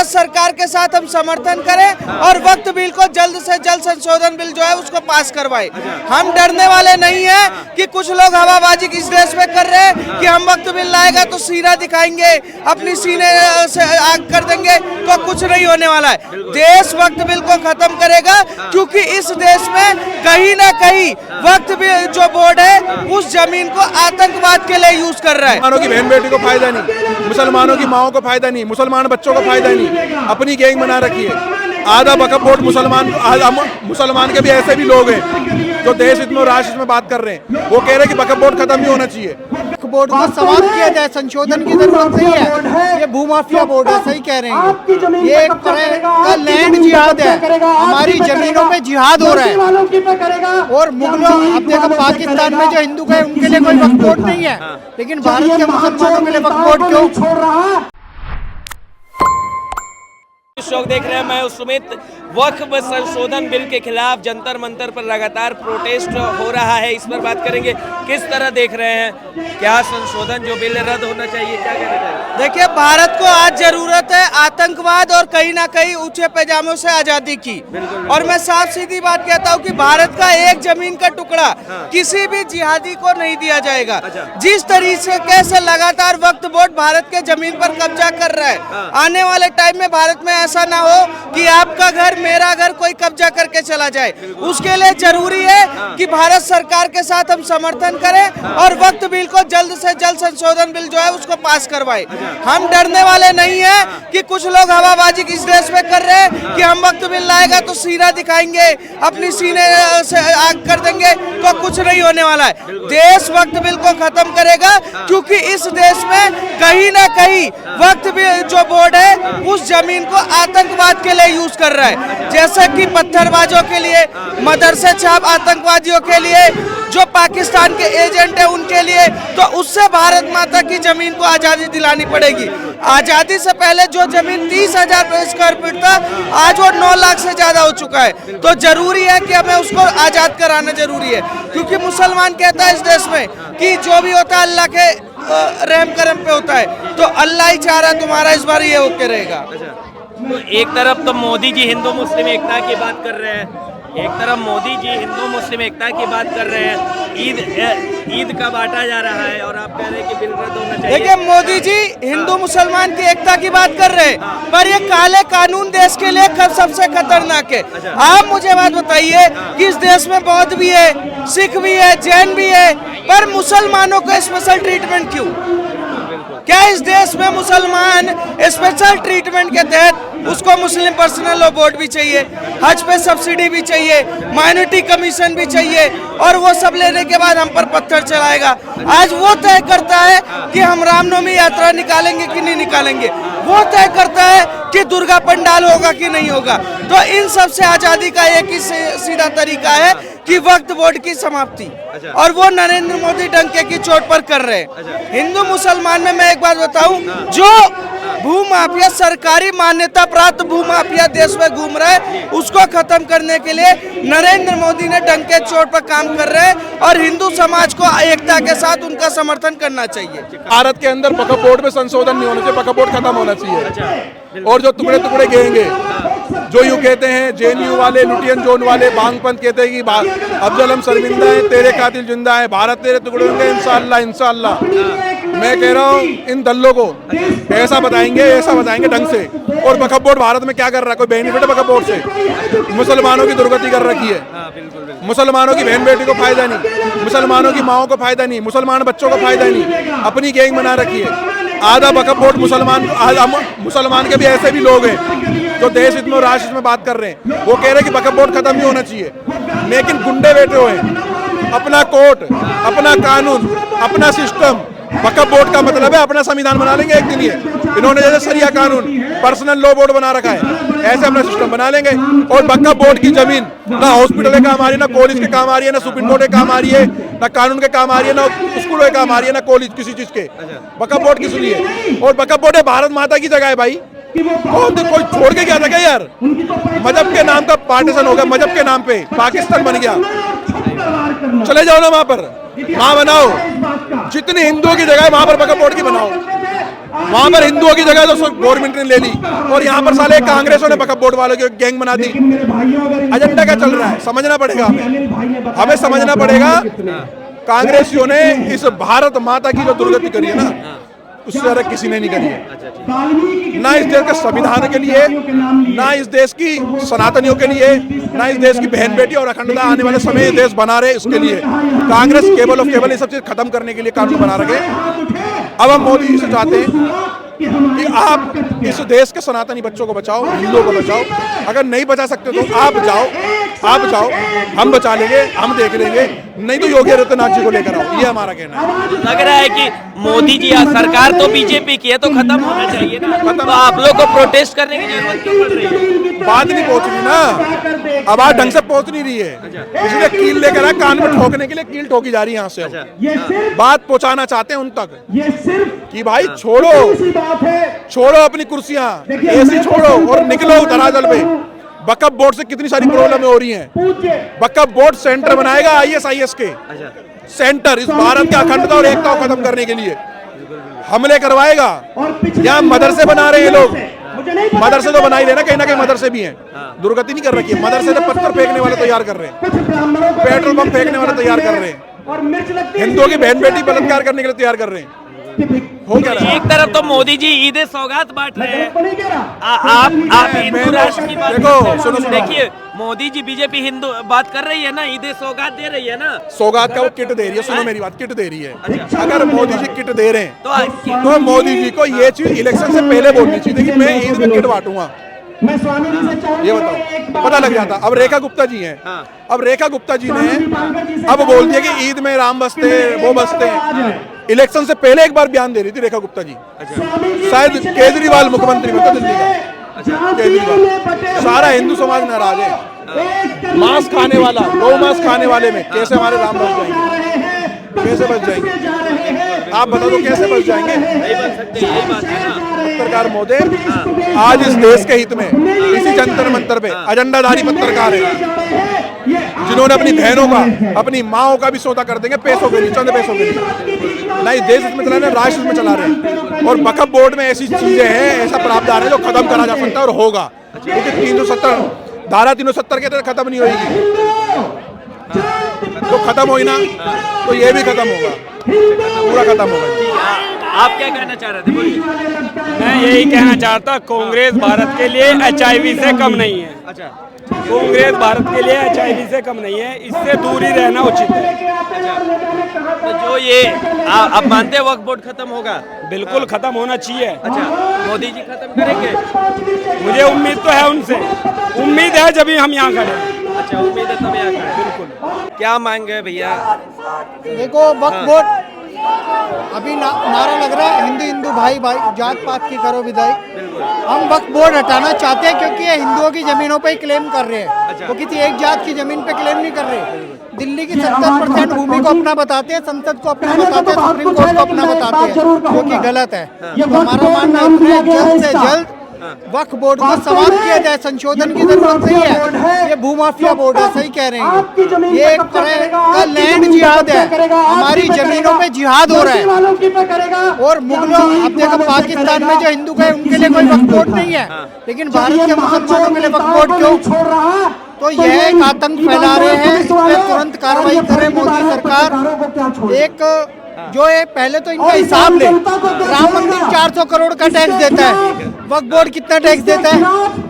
भारत सरकार के साथ हम समर्थन करें और वक्त बिल को जल्द से जल्द संशोधन बिल जो है उसको पास करवाए। हम डरने वाले नहीं है कि कुछ लोग हवाबाजी इस देश में कर रहे हैं कि हम वक्त बिल लाएगा तो सीना दिखाएंगे, अपनी सीने से आग कर देंगे, तो कुछ नहीं होने वाला है। देश वक्त बिल को खत्म करेगा, क्योंकि इस देश में कहीं ना कहीं वक्त बिल जो बोर्ड है उस जमीन को आतंकवाद के लिए यूज कर रहा है। मुसलमानों की बहन बेटी को फायदा नहीं, मुसलमानों की माओ को फायदा नहीं, मुसलमान बच्चों को फायदा नहीं, अपनी गैंग बना रखी है। आधा वक्फ बोर्ड मुसलमान के भी ऐसे भी लोग हैं जो देश हित में और राष्ट्र हित में बात कर रहे हैं। वो कह रहे हैं कि वक्फ बोर्ड खत्म नहीं होना चाहिए। बोर्ड को समाप्त किया जाए, संशोधन की जरूरत नहीं है। ये भूमाफिया बोर्ड है, सही कह रहे हैं। ये एक तरह का लैंड जिहाद है, हमारी जमीनों पे जिहाद हो रहा है। और मुगलों, अब देखो पाकिस्तान में जो हिंदू गए उनके लिए कोई वक्फ बोर्ड नहीं है, लेकिन भारत के मुसलमानों के लिए वक्फ बोर्ड क्यों? शौक देख रहे हैं, मैं सुमित। वक्फ संशोधन बिल के खिलाफ जंतर मंतर पर लगातार प्रोटेस्ट हो रहा है, इस पर बात करेंगे। किस तरह देख रहे हैं, क्या संशोधन जो बिल रद्द होना चाहिए, क्या कहना चाहिए? देखिए, भारत को आज जरूरत है आतंकवाद और कहीं ना कहीं ऊंचे पैजामों से आजादी की। और मैं साफ सीधी बात कहता हूं कि भारत का एक जमीन का टुकड़ा किसी भी जिहादी को नहीं दिया जाएगा। जिस तरीके से लगातार वक्फ बोर्ड भारत के जमीन पर कब्जा कर रहा है, आने वाले टाइम में भारत में ऐसा ना हो कि आपका घर मेरा घर कोई कब्जा करके चला जाए। उसके लिए जरूरी है कि भारत सरकार के साथ हम समर्थन करें और वक्त बिल को जल्द से जल्द संशोधन बिल जो है उसको पास करवाए। हम डरने वाले नहीं है कि कुछ लोग हवाबाजी इस देश में कर रहे हैं कि हम वक्त बिल लाएगा तो सीना दिखाएंगे, अपनी सीने से आग कर देंगे, तो कुछ नहीं होने वाला है। देश वक्त बिल को खत्म करेगा, क्योंकि इस देश में कहीं ना कहीं वक्त बिल जो बोर्ड है उस जमीन को आतंकवाद के लिए यूज कर रहा है। जैसे कि पत्थरबाजों के लिए, मदरसे छाप आतंकवादियों के लिए, जो पाकिस्तान के एजेंट है उनके लिए, तो उससे भारत माता की जमीन को आजादी दिलानी पड़ेगी। आजादी से पहले जो जमीन 30,000 स्क्वायर फीट था, आज वो 9 लाख से ज्यादा हो चुका है। तो जरूरी है कि हमें उसको आजाद कराना जरूरी है, क्योंकि मुसलमान कहता है इस देश में कि जो भी होता है अल्लाह के रहम करम पे होता है। तो अल्लाह ही चाह रहा तुम्हारा इस बार ये होके रहेगा। तो एक तरफ तो मोदी जी हिंदू मुस्लिम एकता की बात कर रहे हैं, एक तरफ मोदी जी हिंदू मुस्लिम एकता की बात कर रहे हैं, ईद का बांटा जा रहा है और आप कह रहे हैं कि बिल रद्द होना चाहिए। देखिए, मोदी जी हिंदू मुसलमान की एकता की बात कर रहे हैं, पर ये काले कानून देश के लिए सबसे खतरनाक है। आप मुझे बात बताइए कि इस देश में बौद्ध भी है, सिख भी है, जैन भी है, पर मुसलमानों को स्पेशल ट्रीटमेंट क्यों? क्या इस देश में मुसलमान स्पेशल ट्रीटमेंट के तहत उसको मुस्लिम पर्सनल लॉ बोर्ड भी चाहिए, हज पे सब्सिडी भी चाहिए, माइनॉरिटी कमीशन भी चाहिए, और वो सब लेने के बाद हम पर पत्थर चलाएगा? आज वो तय करता है कि हम रामनवमी यात्रा निकालेंगे कि नहीं निकालेंगे, वो तय करता है कि दुर्गा पंडाल होगा कि नहीं होगा। तो इन सब से आजादी का एक ही सीधा तरीका है कि वक्फ बोर्ड की समाप्ति, और वो नरेंद्र मोदी डंके की चोट पर कर रहे हैं। हिंदू मुसलमान में मैं एक बात बताऊं, जो भूमाफिया, सरकारी मान्यता प्राप्त भूमाफिया देश में घूम रहा है, उसको खत्म करने के लिए नरेंद्र मोदी ने डंके चोट पर काम कर रहे हैं, और हिंदू समाज को एकता के साथ उनका समर्थन करना चाहिए। भारत के अंदर वक्फ बोर्ड में संशोधन नहीं होना चाहिए, वक्फ बोर्ड खत्म होना चाहिए। और जो टुकड़े टुकड़े गएंगे, जो यूँ कहते हैं जेएनयू वाले, लुटियन जोन वाले, बांगपंथ कहते हैं कि अफजल हम शर्मिंदा है, तेरे कातिल जिंदा है, भारत तेरे टुकड़े होंगे इंशाअल्लाह इंशाअल्लाह। मैं कह रहा हूँ इन दल्लों को ऐसा बताएंगे ढंग से। और वक्फ बोर्ड भारत में क्या कर रहा है, कोई बेनिफिट है वक्फ बोर्ड से? मुसलमानों की दुर्गति कर रखी है, मुसलमानों की बहन बेटी को फायदा नहीं, मुसलमानों की माओ को फायदा नहीं, मुसलमान बच्चों को फायदा नहीं, अपनी गैंग बना रखी है। आधा वक्फ बोर्ड मुसलमान के भी ऐसे भी लोग हैं जो देश हित में और राष्ट्र हित में बात कर रहे हैं। वो कह रहे हैं कि वक्फ बोर्ड खत्म नहीं होना चाहिए, लेकिन गुंडे बैठे हुए हैं। अपना कोर्ट, अपना कानून, अपना सिस्टम। वक्फ बोर्ड का मतलब है अपना संविधान बना लेंगे एक दिन ये। इन्होंने जैसे शरिया कानून, पर्सनल लॉ बोर्ड बना रखा है, ऐसे अपना सिस्टम बना लेंगे। और वक्फ बोर्ड की जमीन ना हॉस्पिटल के काम आ रही है, ना कॉलेज के काम आ रही है, ना सुप्रीम कोर्ट के काम आ रही है, ना कानून के काम आ रही है, ना स्कूलों के काम आ रही है, ना कॉलेज किसी चीज के। वक्फ बोर्ड की सुनिए। और वक्फ बोर्ड है भारत माता की जगह है भाई। कोई छोड़ के क्या था क्या यार? मजहब के नाम का पार्टीशन हो गया, मजहब के नाम पे पाकिस्तान बन गया। चले जाओ ना वहां पर, वहां बनाओ, जितनी हिंदुओं की जगह है वहां पर वक्फ बोर्ड की बनाओ। वहां पर हिंदुओं की जगह तो गवर्नमेंट ने ले ली, और यहाँ पर साले कांग्रेसों ने वक्फ बोर्ड वालों की गैंग बना दी। एजेंडा क्या चल रहा है समझना पड़ेगा हमें समझना पड़ेगा। कांग्रेसियों ने इस भारत माता की जो दुर्गति करी है ना, उससे ज्यादा किसी ने नहीं करी है। ना इस देश के संविधान के लिए, ना इस देश की सनातनियों के लिए, ना इस देश की बहन बेटी और अखंडता आने वाले समय देश बना रहे इसके लिए। कांग्रेस केवल और केवल ये सब चीज खत्म करने के लिए कानून बना रखे। अब हम मोदी जी से चाहते हैं कि आप इस देश के सनातनी बच्चों को बचाओ, हिंदुओं को बचाओ। अगर नहीं बचा सकते तो आप जाओ, हम बचा लेंगे, हम देख लेंगे। नहीं तो योगी आदित्यनाथ जी को लेकर आओ, ये हमारा कहना है। लग रहा है कि मोदी जी सरकार तो बीजेपी की है, तो खत्म होना चाहिए ना। तो आप लोग को प्रोटेस्ट करने की जरूरत क्यों पड़ रही है? बात नहीं पहुंच रही ना, आवाज ढंग से पहुंच नहीं रही है, इसलिए कील लेकर आए, कान में ठोकने के लिए कील ठोकी जा रही है यहाँ से। बात पहुंचाना चाहते हैं उन तक कि भाई छोड़ो अपनी कुर्सियां, एसी छोड़ो और निकलो धरातल पे। वक्फ बोर्ड से कितनी सारी प्रॉब्लम हो रही हैं। वक्फ बोर्ड सेंटर बनाएगा ISIS के, सेंटर इस भारत की अखंडता और एकता को खत्म करने के लिए हमले करवाएगा। यहाँ मदरसे बना रहे हैं लोग, मदरसे तो बना ही लेना, कहीं ना कहीं मदरसे भी हैं, दुर्गति नहीं कर रखी है। मदरसे से पत्थर फेंकने वाले तैयार कर रहे हैं, पेट्रोल पंप फेंकने वाले तैयार कर रहे हैं, हिंदुओं की बहन बेटी बलात्कार करने के लिए तैयार कर रहे हैं। हो क्या रहा है? एक तरफ तो मोदी जी ईद सौगात बांट रहे हैं, आप हिंदू राष्ट्र की बात देखो, करते हैं। सुनो। देखिए मोदी जी बीजेपी हिंदू बात कर रही है ना, ईद सौगात दे रही है ना, सौगात का वो किट दे रही है। सुनो मेरी बात, किट दे रही है। अगर मोदी जी किट दे रहे हैं तो मोदी जी को ये चीज इलेक्शन से पहले बोलनी चाहिए कि मैं ईद में किट बांटूंगा। ये बताओ, पता लग जाता। अब रेखा गुप्ता जी हैं, अब रेखा गुप्ता जी ने अब बोल दिया कि ईद में राम बसते हैं, वो बसते हैं। इलेक्शन से पहले एक बार बयान दे रही थी रेखा गुप्ता जी। शायद केजरीवाल मुख्यमंत्री में तो दिल्ली का, केजरीवाल। सारा हिंदू समाज नाराज है। मांस खाने वाला, गौ मांस खाने वाले में कैसे हमारे राम बच जाएंगे, कैसे बच जाएंगे? आप बता दो कैसे बच जाएंगे? नहीं बन सकते, यही बात है ना। पत्रकार महोदय आज इस देश के हित में इसी जंतर मंतर पे एजेंडाधारी पत्रकार है, जिन्होंने अपनी बहनों का, अपनी माओ का भी सौदा कर देंगे पैसों के लिए, चंद पैसों के लिए। ना इस देश में चला रहे, राष्ट्र में चला रहे। और वक्फ बोर्ड में ऐसी चीजें हैं, ऐसा प्रावधान है जो खत्म करा जा सकता है और होगा, क्योंकि 370 धारा 370 के तहत खत्म नहीं होगी। तो खत्म हुई ना तो ये भी खत्म होगा, पूरा खत्म होगा। आप क्या कहना चाह रहे थे, बोलिए। मैं यही कहना चाहता, कांग्रेस भारत के लिए HIV से कम नहीं है। अच्छा, कांग्रेस भारत के लिए HIV से कम नहीं है, इससे दूर ही रहना उचित है। तो जो ये आप मानते हैं वक्फ बोर्ड खत्म होगा? बिल्कुल खत्म होना चाहिए। अच्छा, मोदी जी खत्म करेंगे? मुझे उम्मीद तो है उनसे, उम्मीद है जब हम यहाँ खड़े हैं। अच्छा, उम्मीद है तब यहाँ खड़े। बिल्कुल। क्या मांग है भैया? देखो वक्फ बोर्ड अभी नारा लग रहा है हिंदू भाई भाई, जात पात की करो विदाई। हम वक्फ बोर्ड हटाना चाहते हैं क्योंकि ये हिंदुओं की जमीनों पे ही क्लेम कर रहे हैं, वो किसी एक जात की जमीन पे क्लेम नहीं कर रहे। दिल्ली की 70% भूमि को अपना बताते हैं, संसद को अपना बताते हैं, सुप्रीम कोर्ट को अपना बताते हैं, जो कि गलत है। तो हमारा मानना है जल्द से जल्द वक्फ बोर्ड को समाप्त किया जाए। संशोधन की जरूरत नहीं है, ये भूमाफिया बोर्ड है, सही कह रहे हैं। ये एक तरह का लैंड जिहाद है, हमारी जमीनों पे जिहाद हो रहा है। और मुगलों, अब देखो पाकिस्तान में जो हिंदू गए उनके लिए कोई वक्फ बोर्ड नहीं है, लेकिन भारत के मुसलमानों के लिए वक्फ बोर्ड क्यों? तो यह एक आतंक फैला रहे हैं, इस पर तुरंत कार्रवाई करे मोदी सरकार। एक जो है पहले तो इनका हिसाब ले, राम मंदिर 400 करोड़ का टैक्स देता है, वक्फ बोर्ड कितना टैक्स देता है,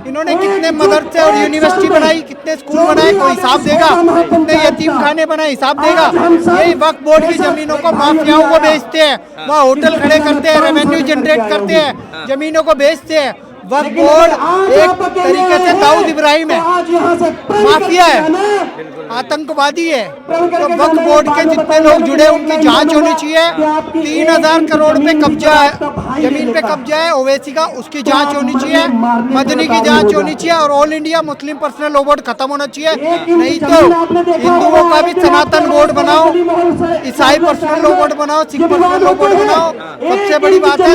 इन्होंने कितने मदरसे और यूनिवर्सिटी बनाई, कितने स्कूल बनाए, कोई हिसाब देगा? कितने यतीम खाने बनाए, हिसाब देगा? यही वक्फ बोर्ड की जमीनों को माफियाओं को बेचते हैं, वहाँ होटल खड़े करते हैं, रेवेन्यू जनरेट करते हैं, जमीनों को बेचते हैं। वक्फ बोर्ड एक तरीके से दाऊद इब्राहिम है, माफिया है, आतंकवादी है। तो वक्फ बोर्ड के जितने लोग जुड़े उनकी जांच होनी चाहिए। 3000 करोड़ पे कब्जा है, जमीन पे कब्जा है ओवैसी का, उसकी जांच होनी चाहिए, मदनी की जांच होनी चाहिए, और all India Muslim personal law board खत्म होना चाहिए। नहीं तो हिंदुओं का भी सनातन बोर्ड बनाओ, ईसाई पर्सनल लॉ बोर्ड बनाओ, सिख पर्सनल लॉ बोर्ड बनाओ। सबसे बड़ी बात है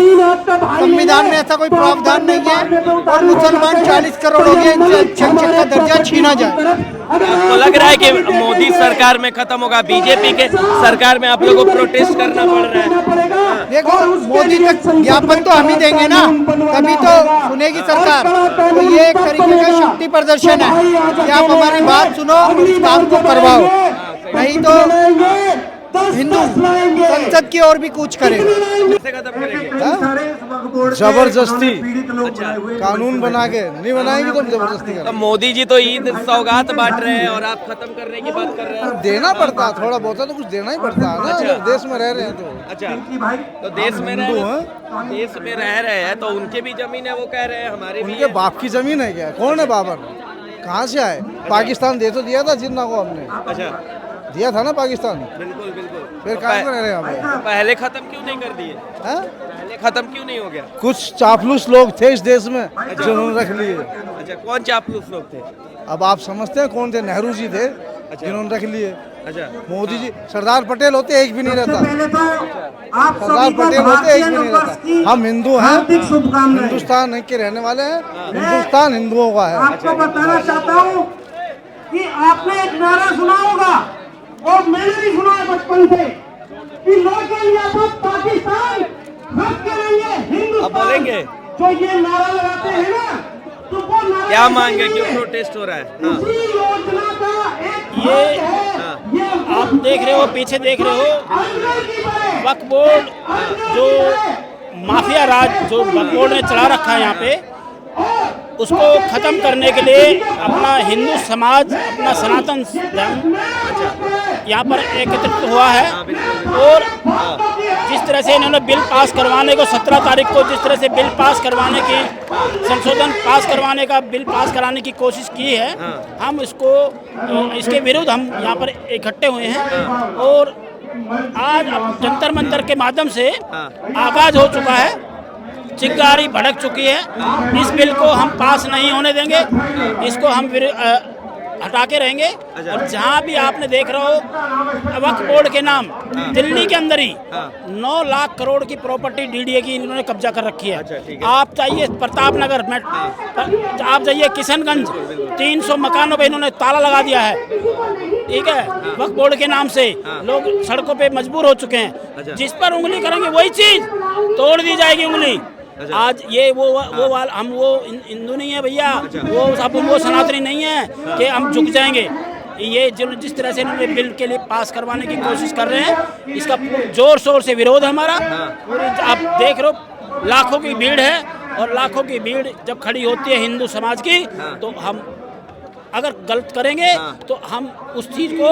संविधान में ऐसा कोई प्रावधान नहीं है और मुसलमान 40 करोड़ हो गए, शिक्षक का दर्जा छीना जाए। तो लग रहा है कि मोदी सरकार में खत्म होगा, बीजेपी के सरकार में आप लोगों को प्रोटेस्ट करना पड़ रहा है। देखो मोदी तक ज्ञापन तो हम ही देंगे ना, तभी तो सुनेगी सरकार। तो ये एक तरीके का शक्ति प्रदर्शन है कि आप हमारी बात सुनो, इस काम को करवाओ, नहीं तो हिंदू संसद की ओर भी कूच करेगा। कैसे खत्म करेंगे? जबरदस्ती अच्छा, कानून बना के नहीं बनाएंगे तो जबरदस्ती तो मोदी जी तो ईद सौगात बांट रहे हैं और आप खत्म करने की बात कर रहे हैं। देना पड़ता है, थोड़ा बहुत तो कुछ देना ही पड़ता है ना। अच्छा। जब देश में रह रहे हैं तो अच्छा, तो देश में रह रहे हैं तो उनके भी जमीन है, वो कह रहे हैं हमारे भी उनके है। बाप की जमीन है क्या? कौन है बाबर? कहाँ से आए? पाकिस्तान दे तो दिया था जिन्ना को हमने, अच्छा, दिया था ना पाकिस्तान। बिल्कुल बिल्कुल। फिर तो कहाँ रह रहे हैं हम? पहले खत्म क्यों नहीं कर दिए? हैं? पहले खत्म क्यों नहीं हो गया? कुछ चापलूस लोग थे इस देश में जिन्होंने रख लिए। अच्छा, कौन चापलूस लोग थे? अब आप समझते हैं कौन थे? नेहरू जी थे जिन्होंने रख लिए। अच्छा, मोदी जी, सरदार पटेल होते एक भी नहीं रहता। आप सरदार पटेल होते एक भी नहीं रहता। हम हिंदू हैं, हिंदुस्तान के रहने वाले हैं, हिंदुस्तान हिंदुओं का है। आपको बताना चाहता हूँ कि आपने एक नारा सुना होगा और मैंने भी सुना है बचपन से कि लौटेंगे तो पाकिस्तान, रख के रहिए हिंदुस्तान। अब बोलेंगे जो ये नारा लगाते हैं ना, तो वो नारा क्या मांगे, क्यों प्रोटेस्ट हो रहा है? हाँ। उसी योजना का एक ये आप देख रहे हो, पीछे देख रहे हो, वक्फ बोर्ड जो माफिया राज जो वक्फ बोर्ड ने चला रखा है यहाँ पे, उसको खत्म करने के लिए अपना हिंदू समाज, अपना सनातन धर्म यहाँ पर एकत्रित हुआ है। और जिस तरह से इन्होंने बिल पास करवाने को 17 तारीख को जिस तरह से बिल पास करवाने की, संशोधन पास करवाने का बिल पास कराने की कोशिश की है, हम इसके विरुद्ध हम यहाँ पर इकट्ठे हुए हैं। और आज अब जंतर मंतर के माध्यम से आगाज हो चुका है, चिंगारी भड़क चुकी है। इस बिल को हम पास नहीं होने देंगे, इसको हम हटा के रहेंगे। और जहाँ भी आपने देख रहा हो वक्फ बोर्ड के नाम दिल्ली के अंदर ही 9 लाख करोड़ की प्रॉपर्टी डीडीए की इन्होंने कब्जा कर रखी है। आप जाइए प्रताप नगर में, आप जाइए किशनगंज, 300 मकानों पे इन्होंने ताला लगा दिया है। ठीक है, वक्फ बोर्ड के नाम से लोग सड़कों पे मजबूर हो चुके हैं। जिस पर उंगली करेंगे वही चीज तोड़ दी जाएगी उंगली। आज ये वो हम वो हिंदू नहीं है भैया, वो सब वो सनातनी नहीं है कि हम झुक जाएंगे। ये जिस तरह से इन्होंने बिल के लिए पास करवाने की कोशिश कर रहे हैं, इसका जोर शोर से विरोध है हमारा। पूरी आप देख रहे हो लाखों की भीड़ है, और लाखों की भीड़ जब खड़ी होती है हिंदू समाज की, तो हम अगर गलत करेंगे तो हम उस चीज को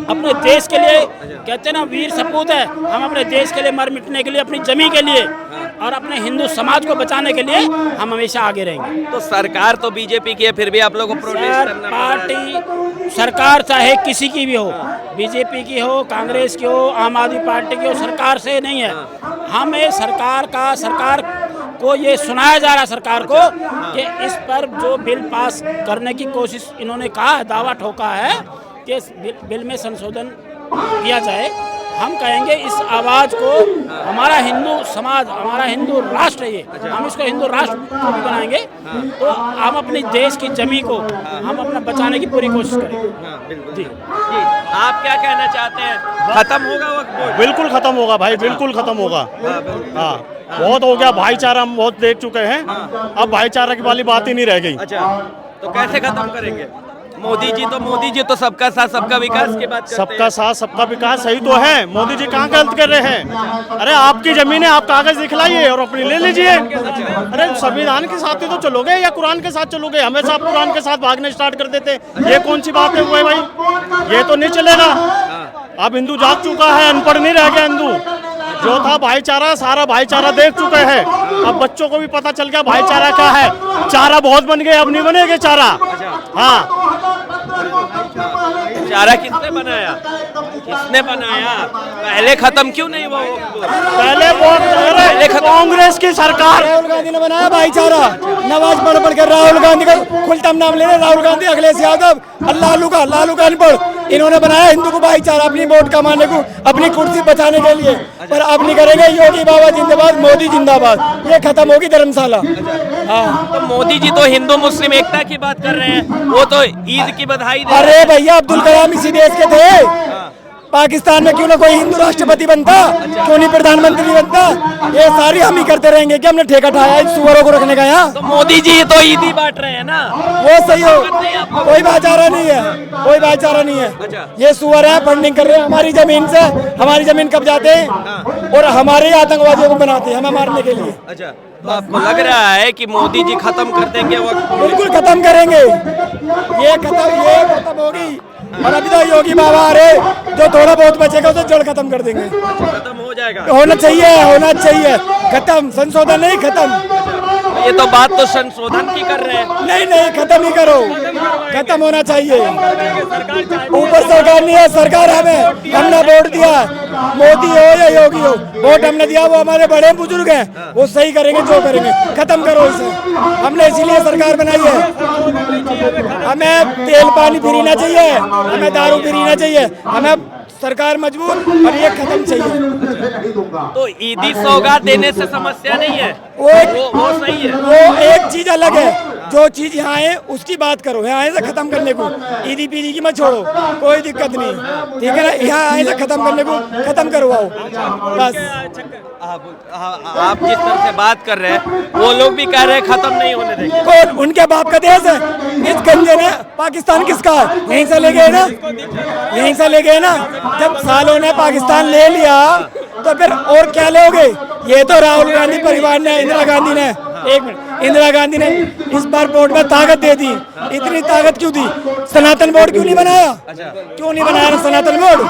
अपने देश के लिए, कहते हैं ना वीर सपूत है, हम अपने देश के लिए मर मिटने के लिए, अपनी जमी के लिए और अपने हिंदू समाज को बचाने के लिए हम हमेशा आगे रहेंगे। तो सरकार तो बीजेपी की है, फिर भी आप लोगों को प्रोटेस्ट करना पड़ रहा है। पार्टी सरकार चाहे किसी की भी हो, बीजेपी की हो, कांग्रेस की हो, आम आदमी पार्टी की हो, सरकार से नहीं है। हमें सरकार को ये सुनाया जा रहा है सरकार को कि इस पर जो बिल पास करने की कोशिश इन्होंने कहा है, दावा ठोका है कि इस बिल में संशोधन किया जाए। हम कहेंगे इस आवाज़ को हमारा हिंदू समाज, हमारा हिंदू राष्ट्र है ये, हम इसको हिंदू राष्ट्र को भी बनाएंगे। तो हम अपने देश की जमी को हम अपना बचाने की पूरी कोशिश करेंगे। जी, आप क्या कहना चाहते हैं? खत्म होगा वक्फ बोर्ड? बिल्कुल खत्म होगा भाई, बिल्कुल खत्म होगा। हाँ, बहुत हो गया भाईचारा, हम बहुत देख चुके हैं। अब भाईचारा की वाली बात ही नहीं रह गई। अच्छा, तो कैसे खत्म करेंगे? मोदी जी तो सबका साथ सबका विकास की बात करते सबका हैं। साथ सबका विकास सही तो है, मोदी जी कहाँ गलत कर रहे हैं? अरे आपकी जमीन है, आप कागज दिखलाइए और अपनी ले लीजिए। अरे संविधान के साथ ही तो चलोगे या कुरान के साथ चलोगे? हमेशा आप कुरान के साथ भागने स्टार्ट कर देते, ये कौन सी बात है भाई? ये तो नहीं चलेगा। अब हिंदू जाग चुका है, अनपढ़ नहीं रह गया हिंदू। जो था भाईचारा, सारा भाईचारा देख चुके हैं। अब बच्चों को भी पता चल गया भाईचारा क्या है। चारा बहुत बन गए, अब नहीं बनेगा चारा। हाँ, चारा किसने बनाया? पहले खत्म क्यों नहीं हुआ? पहले कांग्रेस की सरकार, राहुल गांधी ने बनाया भाईचारा। नमाज पढ़ कर राहुल गांधी का खुलतम नाम ले रहे, राहुल गांधी, अखिलेश यादव, लालू का अनपढ़, इन्होंने बनाया हिंदू को भाईचारा अपनी वोट कमाने को, अपनी कुर्सी बचाने के लिए, पर अब नहीं करेंगे। योगी बाबा जिंदाबाद, मोदी जिंदाबाद, ये खत्म होगी धर्मशाला। हाँ, तो मोदी जी तो हिंदू मुस्लिम एकता की बात कर रहे हैं, वो तो ईद की बधाई दे रहे अरे भैया अब्दुल कलाम इसी देश के थे। पाकिस्तान में क्यों ना कोई हिंदू राष्ट्रपति बनता, क्यों नहीं प्रधानमंत्री बनता? ये सारी हम ही करते रहेंगे कि हमने ठेका उठाया सुअरों को रखने का यहाँ। तो मोदी जी तो ईदी बांट रहे हैं ना, वो सही हो, कोई भाईचारा नहीं है, कोई भाईचारा नहीं है। ये सुअर है, फंडिंग कर रहे हैं हमारी जमीन से, हमारी जमीन कब्जाते हैं और हमारे आतंकवादियों को बनाते हैं हमें मारने के लिए। अच्छा, तो आपको लग रहा है कि मोदी जी खत्म कर देंगे वक्त? बिल्कुल खत्म करेंगे, ये खत्म होगी। और अभी तो योगी बाबा आ रहे, जो थोड़ा बहुत बचेगा उसे जड़ खत्म कर देंगे। खत्म हो जाएगा, होना चाहिए खत्म, संशोधन नहीं खत्म। ये तो बात तो संशोधन की कर रहे हैं। नहीं खत्म ही करो, खत्म होना चाहिए। ऊपर सरकार नहीं है, सरकार हमें, हमने वोट दिया, मोदी हो या योगी हो, वोट हमने दिया, वो हमारे बड़े बुजुर्ग हैं, वो सही करेंगे जो करेंगे। खत्म करो इसे, हमने इसीलिए सरकार बनाई है। हमें तेल पानी फ्री ना चाहिए, हमें दारू फ्री ना चाहिए, हमें सरकार मजबूत और ये खत्म चाहिए। तो ईदी सौगात देने से समस्या नहीं है, वो सही है। वो एक चीज अलग है, जो चीज यहाँ है उसकी बात करो, यहाँ आए से खत्म करने को, ईदी पीदी की मत छोड़ो, कोई दिक्कत नहीं, ठीक है ना? यहाँ आए से खत्म करने को खत्म करवाओ बस। आप जिस तरह से बात कर रहे हैं, वो लोग भी कह रहे हैं खत्म नहीं होने देंगे। कौन? उनके बाप का देश है। इस गंजे ने पाकिस्तान किसका है? यहीं से ले गए ना, यहीं से ले गए ना। जब सालों ने पाकिस्तान ले लिया तो फिर और क्या लोगे? ये तो राहुल गांधी परिवार ने, इंदिरा गांधी ने, एक मिनट, इंदिरा गांधी ने इस बार वोट में ताकत दे दी। इतनी ताकत क्यों दी? सनातन बोर्ड क्यों नहीं बनाया? क्यों नहीं बनाया सनातन बोर्ड?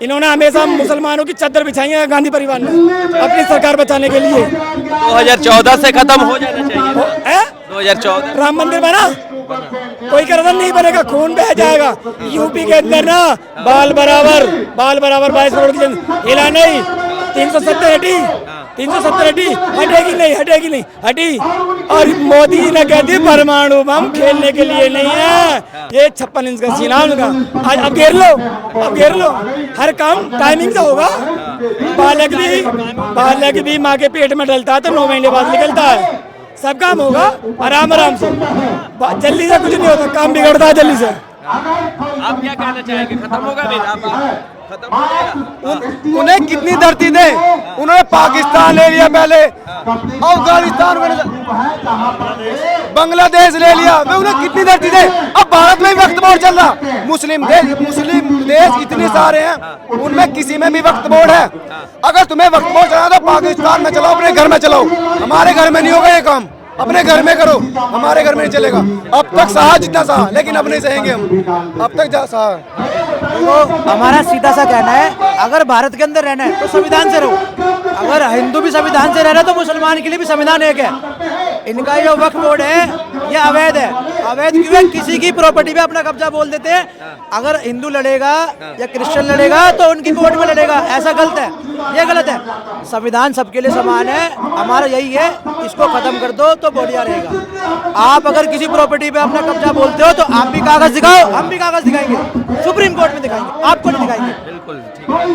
इन्होंने हमेशा मुसलमानों की चादर बिछाई है गांधी परिवार ने अपनी सरकार बचाने के लिए। 2014 से खत्म हो जाना चाहिए। 2014 राम मंदिर बना, कोई कराधान नहीं बनेगा, खून बह जाएगा। यूपी के अंदर ना बाल बराबर 22 करोड़ की हिला नहीं, 370 हटी, हटेगी नहीं हटी। और मोदी जी ने कह दी परमाणु बम खेलने के लिए नहीं है, ये 56 इंच का सीना उनका। आज अब घेर लो, हर काम टाइमिंग से होगा। बालक भी माँ के पेट में डलता है तो 9 महीने बाद निकलता है। सब काम होगा आराम से, जल्दी से कुछ नहीं होता, काम बिगड़ता है जल्दी से। आप क्या कहना चाहेंगे? खत्म होगा भी? खत्म हो जाएगा। उन्हें कितनी धरती दे, उन्होंने पाकिस्तान ले लिया, पहले अफगानिस्तान, बांग्लादेश ले लिया, वे उन्हें कितनी धरती दे। अब भारत में भी वक्त बोर्ड चल रहा, मुस्लिम देश इतने सारे हैं, उनमें किसी में भी वक्त बोर्ड है। अगर तुम्हें वक्त बोर्ड चलाना तो पाकिस्तान में चलाओ, अपने घर में चलाओ, हमारे घर में नहीं होगा ये काम। अपने घर में करो, हमारे घर में नहीं चलेगा। अब तक सहा जितना सहा, लेकिन अब नहीं सहेंगे हम, अब तक सहा। तो हमारा सीधा सा कहना है, अगर भारत के अंदर रहना है तो संविधान से रहो। अगर हिंदू भी संविधान से रहना है तो मुसलमान के लिए भी संविधान एक है। इनका जो वक्फ बोर्ड है ये अवैध है। अवैध क्यों है? किसी की प्रॉपर्टी पे अपना कब्जा बोल देते हैं। अगर हिंदू लड़ेगा या क्रिश्चियन लड़ेगा तो उनकी कोर्ट में लड़ेगा, ऐसा गलत है, ये गलत है। संविधान सबके लिए समान है, हमारा यही है, इसको खत्म कर दो तो बढ़िया रहेगा। आप अगर किसी प्रॉपर्टी पे अपना कब्जा बोलते हो तो आप भी कागज दिखाओ, हम भी कागज दिखाएंगे, सुप्रीम कोर्ट में दिखाएंगे, आपको नहीं दिखाएंगे। बिल्कुल ठीक है।